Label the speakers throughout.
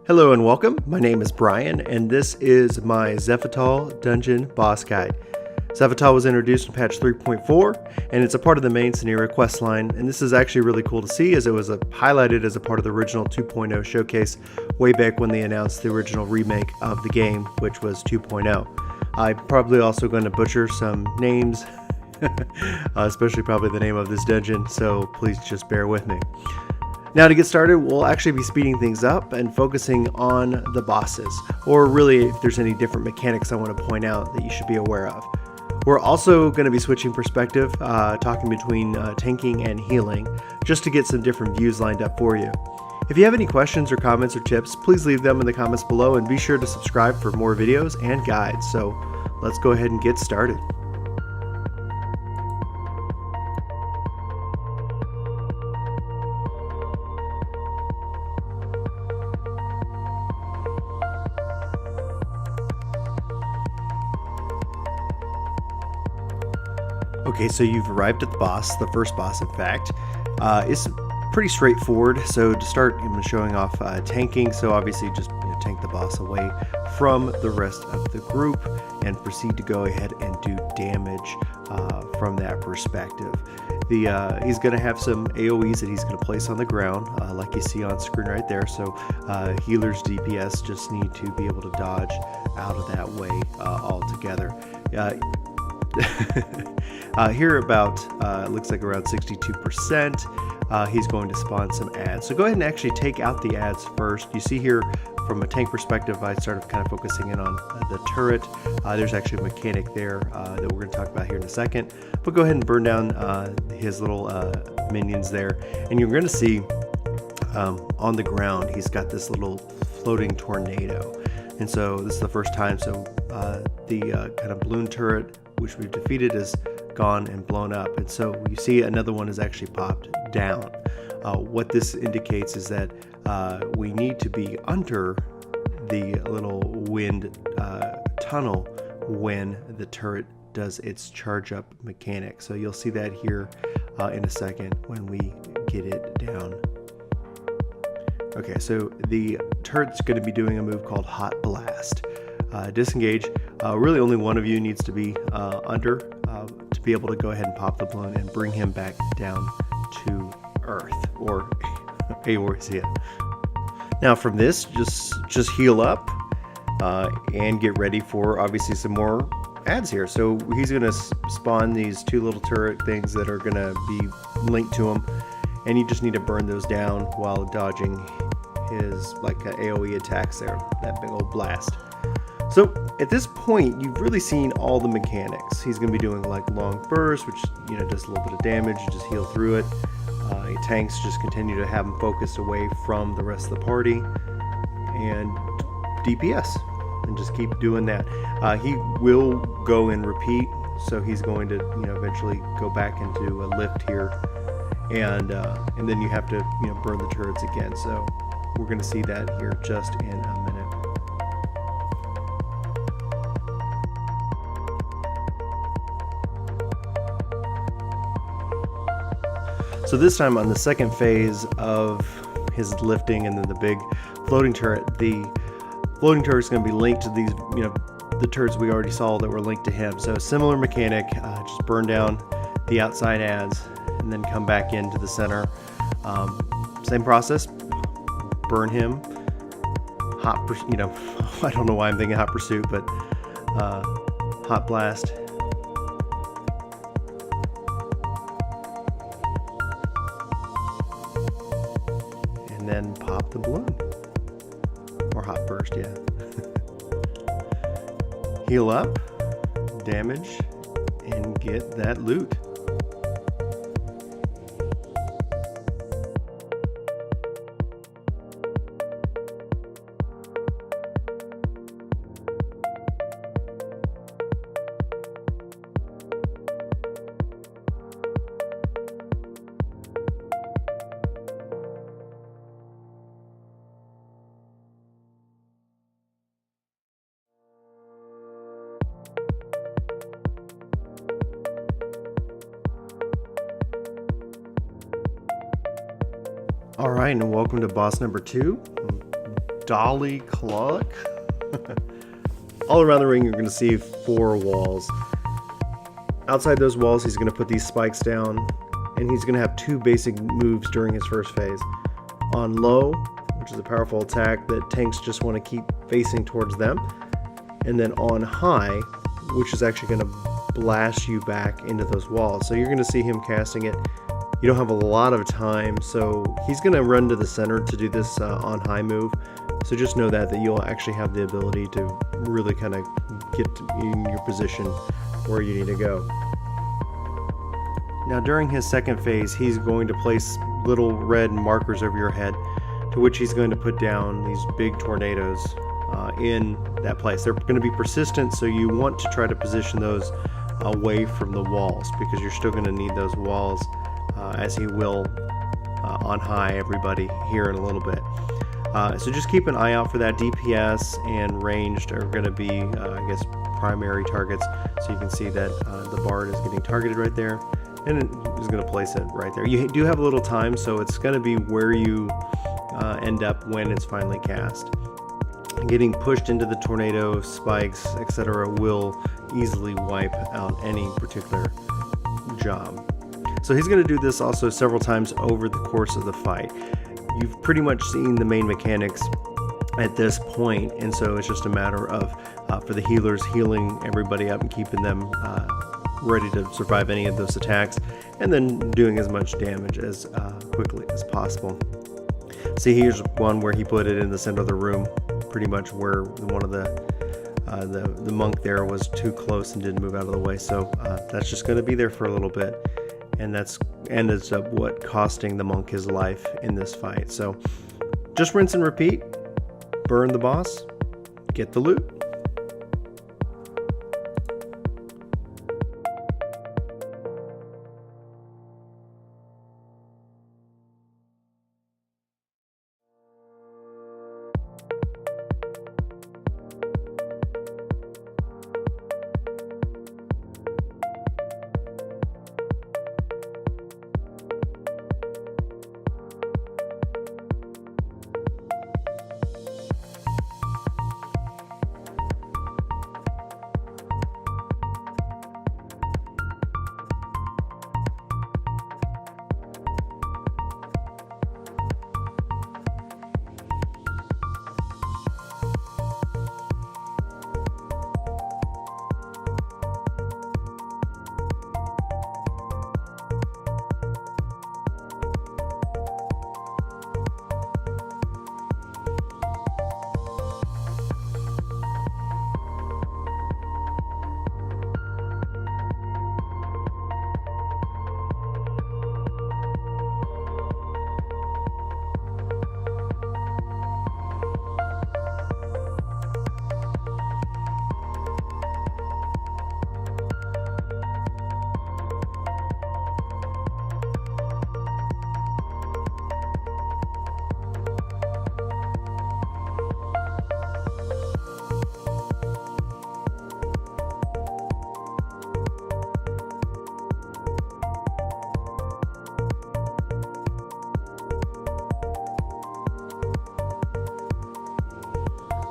Speaker 1: Hello and welcome. My name is Brian, and this is my Xelphatol Dungeon Boss Guide. Xelphatol was introduced in patch 3.4, and it's a part of the main scenario quest line, and this is actually really cool to see as it was highlighted as a part of the original 2.0 showcase way back when they announced the original remake of the game, which was 2.0. I'm probably also going to butcher some names, especially probably the name of this dungeon, so please just bear with me. Now to get started, we'll actually be speeding things up and focusing on the bosses, or really if there's any different mechanics I want to point out that you should be aware of. We're also going to be switching perspective, talking between tanking and healing, just to get some different views lined up for you. If you have any questions or comments or tips, please leave them in the comments below and be sure to subscribe for more videos and guides. So let's go ahead and get started. Okay, so you've arrived at the boss, the first boss in fact. It's pretty straightforward. So to start, I'm showing off tanking. So obviously just tank the boss away from the rest of the group and proceed to go ahead and do damage from that perspective. He's going to have some AoEs that he's going to place on the ground, like you see on screen right there. So healers DPS just need to be able to dodge out of that way altogether. Here about looks like around 62%. He's going to spawn some ads. So go ahead and actually take out the ads first. You see here from a tank perspective, I started kind of focusing in on the turret. There's actually a mechanic there that we're going to talk about here in a second. But go ahead and burn down his little minions there, and you're going to see on the ground he's got this little floating tornado. And so this is the first time. So the kind of balloon turret, which we've defeated, is gone and blown up, and so you see another one is actually popped down. What this indicates is that we need to be under the little wind tunnel when the turret does its charge up mechanic. So you'll see that here in a second when we get it down. Okay, so the turret's going to be doing a move called Hot Blast. Disengage. Really only one of you needs to be under to be able to go ahead and pop the balloon and bring him back down to Earth, or Eorzea. Now from this, just heal up and get ready for obviously some more ads here. So he's going to spawn these two little turret things that are going to be linked to him, and you just need to burn those down while dodging his AoE attacks there, that big old blast. So at this point, you've really seen all the mechanics. He's going to be doing like long bursts, which does a little bit of damage. You just heal through it. Tanks just continue to have him focused away from the rest of the party, and DPS, and just keep doing that. He will go and repeat, so he's going to eventually go back into a lift here, and then you have to burn the turrets again. So we're going to see that here just in a minute. So this time on the second phase of his lifting and then the big floating turret, the floating turret is going to be linked to these, the turrets we already saw that were linked to him. So similar mechanic, just burn down the outside ads and then come back into the center. Same process, burn him. I don't know why I'm thinking hot pursuit, but hot blast. And then pop the balloon, or hot burst, yeah. Heal up, damage, and get that loot. Alright, and welcome to boss number 2. Dolly Cluck. All around the ring, you're going to see 4 walls. Outside those walls, he's going to put these spikes down, and he's going to have 2 basic moves during his first phase. On low, which is a powerful attack that tanks just want to keep facing towards them, and then on high, which is actually going to blast you back into those walls. So you're going to see him casting it. You don't have a lot of time, so he's going to run to the center to do this on high move. So just know that you'll actually have the ability to really kind of get in your position where you need to go. Now during his second phase, he's going to place little red markers over your head, to which he's going to put down these big tornadoes in that place. They're going to be persistent, so you want to try to position those away from the walls, because you're still going to need those walls, as he will on high everybody here in a little bit. So just keep an eye out for that. DPS and ranged are going to be, I guess, primary targets. So you can see that the bard is getting targeted right there, and he's going to place it right there. You do have a little time, so it's going to be where you end up when it's finally cast. Getting pushed into the tornado, spikes, etc. will easily wipe out any particular job. So he's going to do this also several times over the course of the fight. You've pretty much seen the main mechanics at this point, and so it's just a matter of for the healers healing everybody up and keeping them ready to survive any of those attacks, and then doing as much damage as quickly as possible. See, here's one where he put it in the center of the room, pretty much where one of the monk there was too close and didn't move out of the way. So that's just going to be there for a little bit, and that's ends up what costing the monk his life in this fight. So just rinse and repeat. Burn the boss, get the loot.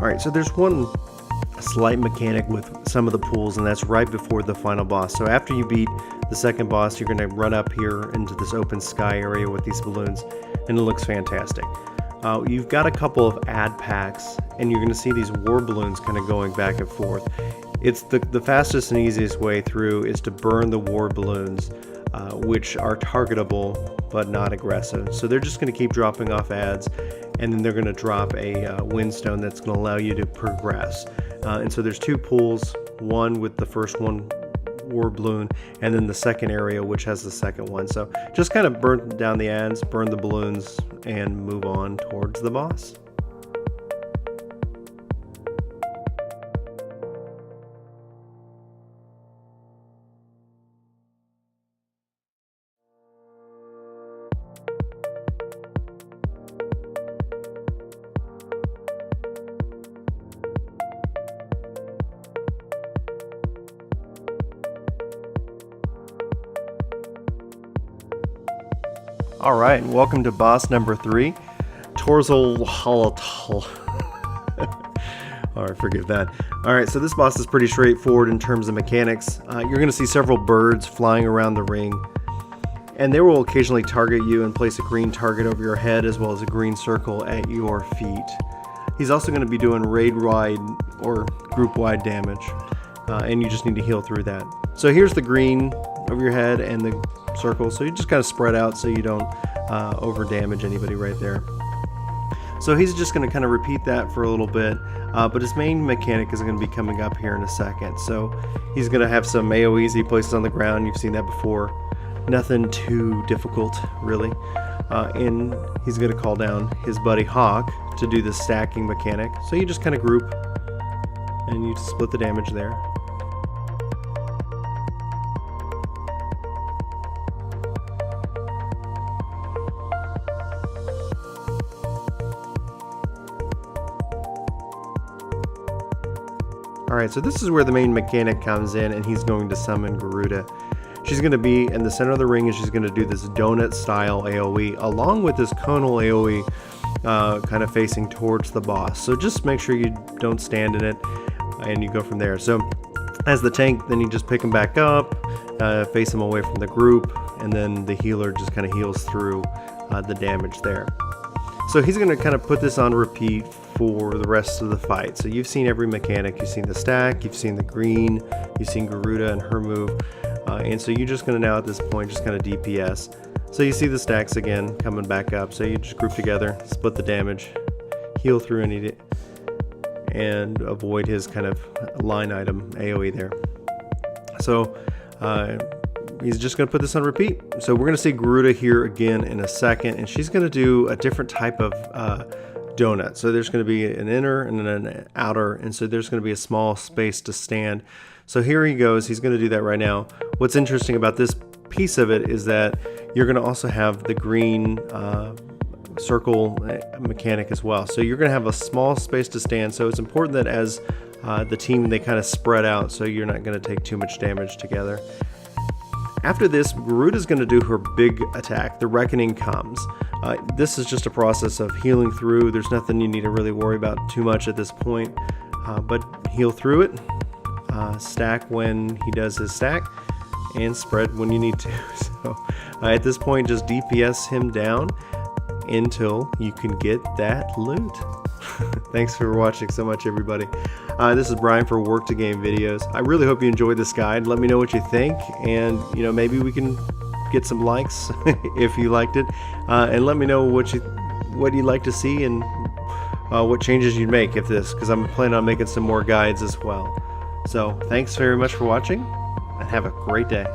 Speaker 1: Alright, so there's one slight mechanic with some of the pools, and that's right before the final boss. So after you beat the second boss, you're going to run up here into this open sky area with these balloons, and it looks fantastic. You've got a couple of ad packs, and you're going to see these war balloons kind of going back and forth. It's the fastest and easiest way through is to burn the war balloons, which are targetable but not aggressive. So they're just going to keep dropping off ads, and then they're going to drop a windstone that's going to allow you to progress. And so there's 2 pools, one with the first one war balloon, and then the second area which has the second one. So just kind of burn down the ads, burn the balloons, and move on towards the boss. Alright, welcome to boss number 3. Xelphatol. Alright, forgive that. Alright, so this boss is pretty straightforward in terms of mechanics. You're going to see several birds flying around the ring, and they will occasionally target you and place a green target over your head as well as a green circle at your feet. He's also going to be doing raid-wide or group-wide damage, and you just need to heal through that. So here's the green over your head and the circle, so you just kind of spread out so you don't over-damage anybody right there. So he's just going to kind of repeat that for a little bit, but his main mechanic is going to be coming up here in a second. So he's going to have some AoEs he places on the ground. You've seen that before. Nothing too difficult, really. And he's going to call down his buddy Hawk to do the stacking mechanic. So you just kind of group and you split the damage there. Alright, so this is where the main mechanic comes in, and he's going to summon Garuda. She's going to be in the center of the ring, and she's going to do this donut style AoE along with this conal AoE kind of facing towards the boss. So just make sure you don't stand in it and you go from there. So as the tank, then you just pick him back up, face him away from the group, and then the healer just kind of heals through the damage there. So he's going to kind of put this on repeat for the rest of the fight. So you've seen every mechanic. You've seen the stack, you've seen the green, you've seen Garuda and her move. And so you're just going to now at this point just kind of DPS. So you see the stacks again coming back up. So you just group together, split the damage, heal through any and avoid his kind of line item AoE there. So he's just going to put this on repeat. So we're going to see Garuda here again in a second, and she's going to do a different type of donut. So there's going to be an inner and then an outer, and so there's going to be a small space to stand. So here he goes. He's going to do that right now. What's interesting about this piece of it is that you're going to also have the green circle mechanic as well. So you're going to have a small space to stand. So it's important that as the team, they kind of spread out so you're not going to take too much damage together. After this, Garuda's going to do her big attack. The Reckoning comes. This is just a process of healing through. There's nothing you need to really worry about too much at this point, but heal through it. Stack when he does his stack, and spread when you need to. So at this point, just DPS him down until you can get that loot. Thanks for watching so much, everybody. This is Brian for Work to Game Videos. I really hope you enjoyed this guide. Let me know what you think, and maybe we can get some likes if you liked it, and let me know what you'd like to see and what changes you'd make if this, because I'm planning on making some more guides as well. So thanks very much for watching, and have a great day.